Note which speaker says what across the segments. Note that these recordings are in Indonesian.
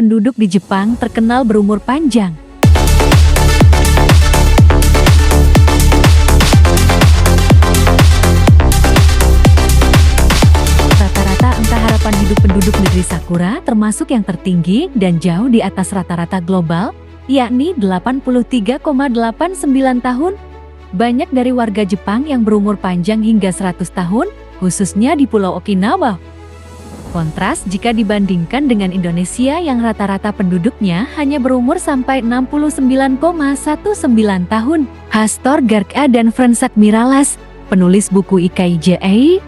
Speaker 1: penduduk di Jepang terkenal berumur panjang. Rata-rata angka harapan hidup penduduk negeri Sakura termasuk yang tertinggi dan jauh di atas rata-rata global, yakni 83,89 tahun. Banyak dari warga Jepang yang berumur panjang hingga 100 tahun, khususnya di Pulau Okinawa. Kontras jika dibandingkan dengan Indonesia yang rata-rata penduduknya hanya berumur sampai 69,19 tahun. Hastor Garka dan Fransak Miralles, penulis buku Ikaijai,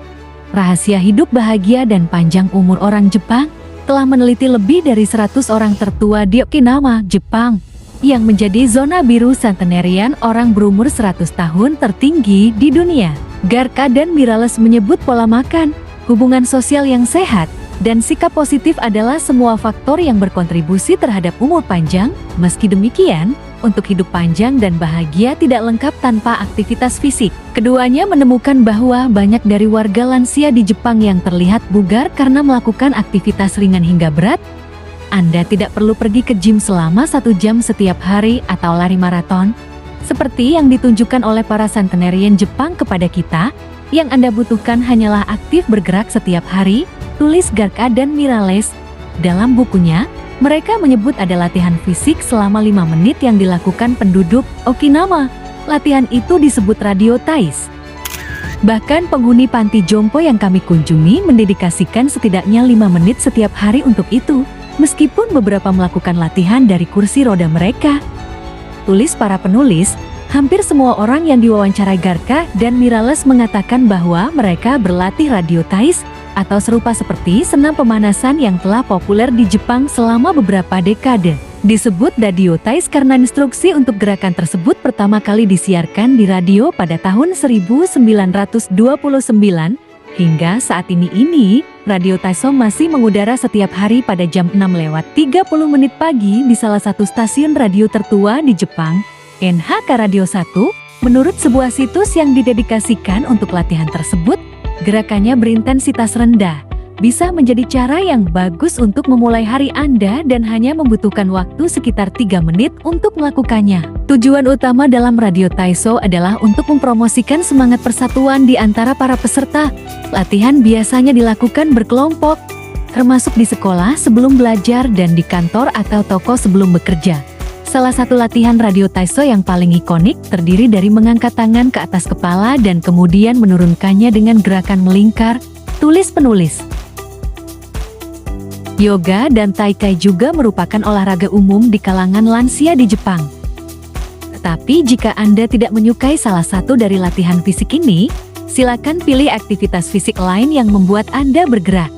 Speaker 1: Rahasia Hidup Bahagia dan Panjang Umur Orang Jepang, telah meneliti lebih dari 100 orang tertua di Okinawa, Jepang, yang menjadi zona biru centenarian orang berumur 100 tahun tertinggi di dunia. Garka dan Miralles menyebut pola makan, hubungan sosial yang sehat, dan sikap positif adalah semua faktor yang berkontribusi terhadap umur panjang. Meski demikian, untuk hidup panjang dan bahagia tidak lengkap tanpa aktivitas fisik. Keduanya menemukan bahwa banyak dari warga lansia di Jepang yang terlihat bugar karena melakukan aktivitas ringan hingga berat. Anda tidak perlu pergi ke gym selama 1 jam setiap hari atau lari maraton, seperti yang ditunjukkan oleh para centenarian Jepang kepada kita. Yang Anda butuhkan hanyalah aktif bergerak setiap hari, tulis Garka dan Miralles. Dalam bukunya, mereka menyebut ada latihan fisik selama 5 menit yang dilakukan penduduk Okinawa. Latihan itu disebut radio tais. Bahkan penghuni panti jompo yang kami kunjungi mendedikasikan setidaknya 5 menit setiap hari untuk itu, meskipun beberapa melakukan latihan dari kursi roda mereka. Tulis para penulis, hampir semua orang yang diwawancarai Garka dan Miralles mengatakan bahwa mereka berlatih radio tais atau serupa seperti senam pemanasan yang telah populer di Jepang selama beberapa dekade. Disebut radio tais karena instruksi untuk gerakan tersebut pertama kali disiarkan di radio pada tahun 1929. Hingga saat ini, Radio Taiso masih mengudara setiap hari pada jam 6:30 pagi di salah satu stasiun radio tertua di Jepang, NHK Radio 1. Menurut sebuah situs yang didedikasikan untuk latihan tersebut, gerakannya berintensitas rendah, bisa menjadi cara yang bagus untuk memulai hari Anda dan hanya membutuhkan waktu sekitar 3 menit untuk melakukannya. Tujuan utama dalam Radio Taiso adalah untuk mempromosikan semangat persatuan di antara para peserta. Latihan biasanya dilakukan berkelompok, termasuk di sekolah sebelum belajar dan di kantor atau toko sebelum bekerja. Salah satu latihan Radio Taiso yang paling ikonik terdiri dari mengangkat tangan ke atas kepala dan kemudian menurunkannya dengan gerakan melingkar, tulis penulis. Yoga dan Taikai juga merupakan olahraga umum di kalangan lansia di Jepang. Tetapi jika Anda tidak menyukai salah satu dari latihan fisik ini, silakan pilih aktivitas fisik lain yang membuat Anda bergerak.